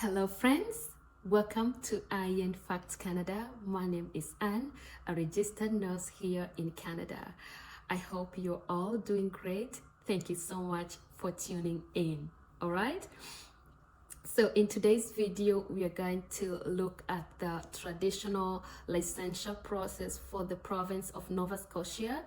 Hello friends, welcome to IN Facts Canada. My name is Anne, a registered nurse here in Canada. I hope you're all doing great. Thank you so much for tuning in. All right. So in today's video, we are going to look at the traditional licensure process for the province of Nova Scotia.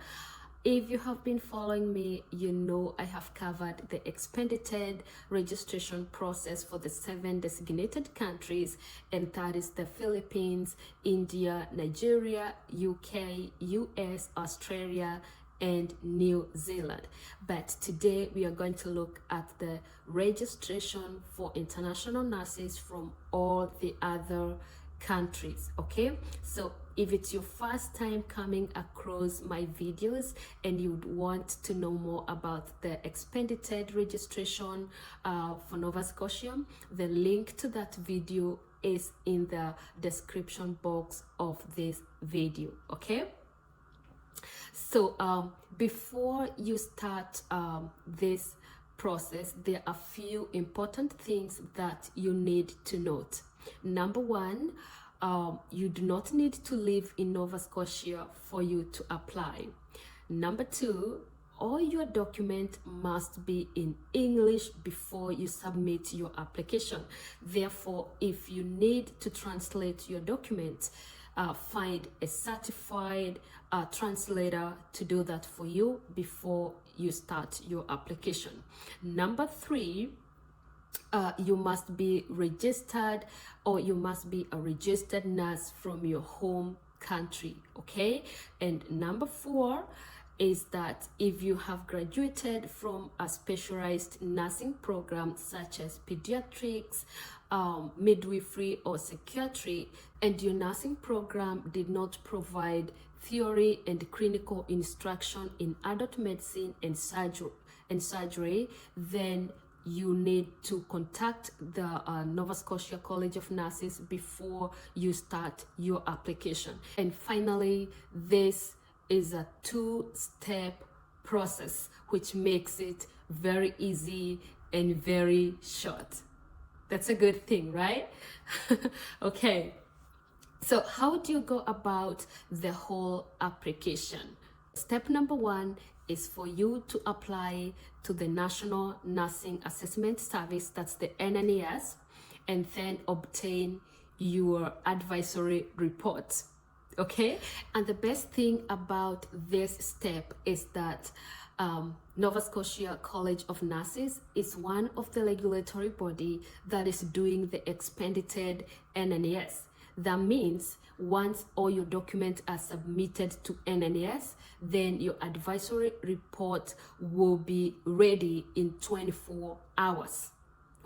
If you have been following me, you know I have covered the expedited registration process for the 7 designated countries, and that is the Philippines, India, Nigeria, UK, US, Australia, and New Zealand. But today we are going to look at the registration for international nurses from all the other countries. Okay, so if it's your first time coming across my videos and you'd want to know more about the expedited registration for Nova Scotia, the link to that video is in the description box of this video. Okay, so before you start this process, there are a few important things that you need to note. Number one, you do not need to live in Nova Scotia for you to apply. Number two, all your documents must be in English before you submit your application. Therefore, if you need to translate your documents, find a certified translator to do that for you before you start your application. Number three, you must be registered, or you must be a registered nurse from your home country. Okay, and number four is that if you have graduated from a specialized nursing program such as pediatrics, midwifery, or psychiatry, and your nursing program did not provide theory and clinical instruction in adult medicine and surgery, then you need to contact the Nova Scotia College of Nurses before you start your application. And finally, this is a 2-step process, which makes it very easy and very short. That's a good thing, right? Okay, so how do you go about the whole application? Step number one is for you to apply to the National Nursing Assessment Service, that's the NNAS, and then obtain your advisory report. Okay, and the best thing about this step is that Nova Scotia College of Nurses is one of the regulatory body that is doing the expedited NNAS. That means once all your documents are submitted to NNAS, then your advisory report will be ready in 24 hours.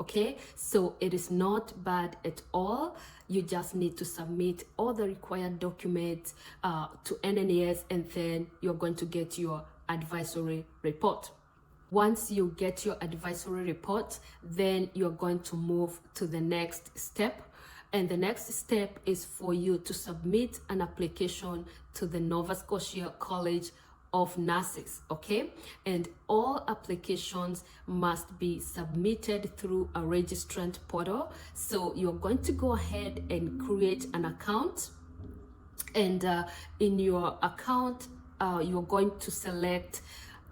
Okay, so it is not bad at all. You just need to submit all the required documents to NNAS, and then you're going to get your advisory report. Once you get your advisory report, then you're going to move to the next step. And the next step is for you to submit an application to the Nova Scotia College of Nurses. Okay, and all applications must be submitted through a registrant portal. So you're going to go ahead and create an account, and in your account you're going to select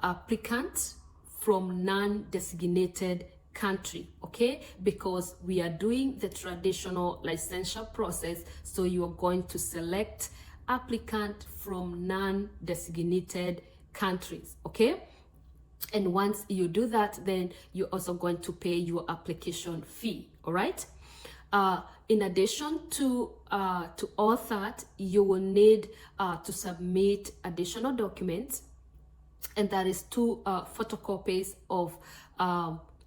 applicants from non-designated country. Okay, because we are doing the traditional licensure process, so you are going to select applicant from non-designated countries. Okay, and once you do that, then you're also going to pay your application fee. All right, in addition to all that, you will need to submit additional documents, and that is 2 photocopies of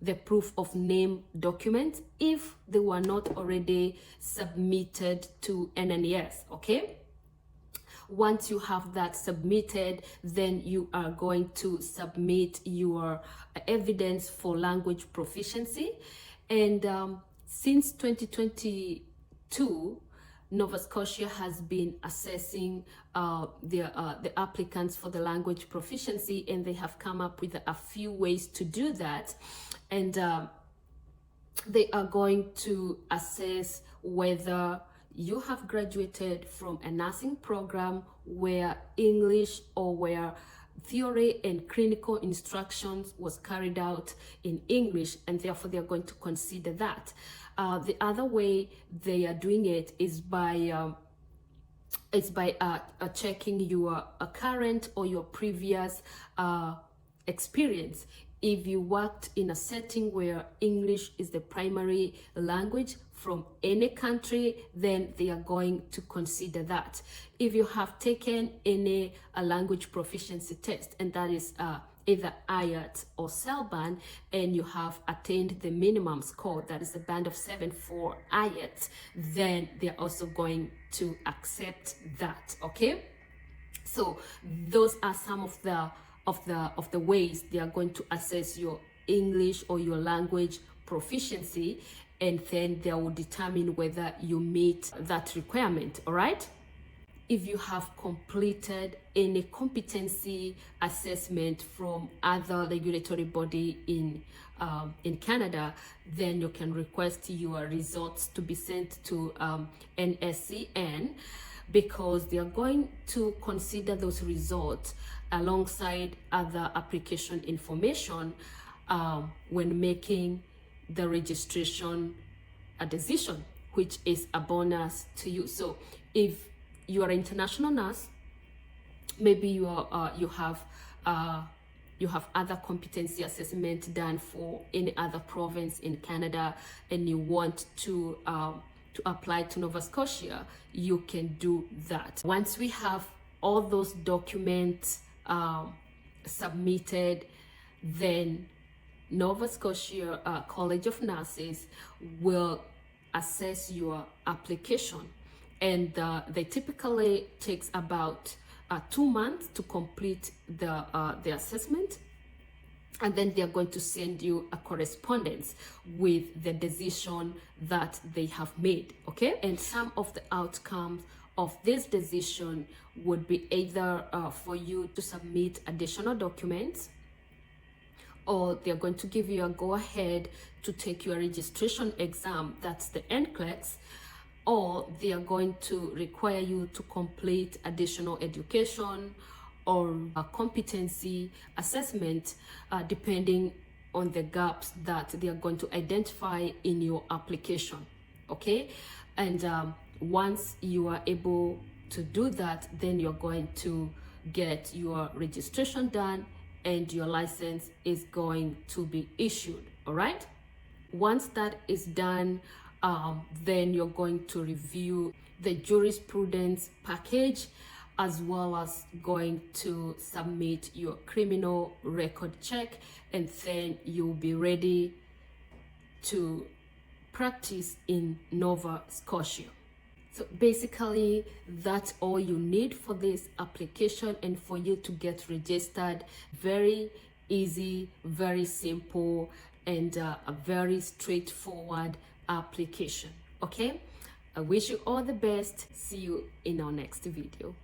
the proof of name document if they were not already submitted to NNAS. Okay, once you have that submitted, then you are going to submit your evidence for language proficiency. And since 2022, Nova Scotia has been assessing the applicants for the language proficiency, and they have come up with a few ways to do that. And they are going to assess whether you have graduated from a nursing program where English or where theory and clinical instructions was carried out in English, and therefore they are going to consider that. The other way they are doing it is by checking your current or your previous experience. If you worked in a setting where English is the primary language from any country, then they are going to consider that. If you have taken any language proficiency test, and that is either IELTS or CELBAN, and you have attained the minimum score, that is a band of 7 for IELTS, then they're also going to accept that. Okay, so those are some of the ways they are going to assess your English or your language proficiency, and then they will determine whether you meet that requirement. All right, if you have completed any competency assessment from other regulatory body in Canada, then you can request your results to be sent to NSCN, because they are going to consider those results alongside other application information when making the registration a decision, which is a bonus to you. So if you are an international nurse, maybe you have other competency assessment done for any other province in Canada, and you want to apply to Nova Scotia, you can do that. Once we have all those documents submitted, then Nova Scotia College of Nurses will assess your application, and they typically takes about 2 months to complete the assessment, and then they're going to send you a correspondence with the decision that they have made. Okay, and some of the outcomes of this decision would be either for you to submit additional documents, or they're going to give you a go-ahead to take your registration exam, that's the NCLEX, or they are going to require you to complete additional education or a competency assessment, depending on the gaps that they are going to identify in your application. Okay, and once you are able to do that, then you're going to get your registration done and your license is going to be issued. All right, once that is done, then you're going to review the jurisprudence package, as well as going to submit your criminal record check, and then you'll be ready to practice in Nova Scotia. So basically, that's all you need for this application and for you to get registered. Very easy, very simple, and a very straightforward application. Okay, I wish you all the best. See you in our next video.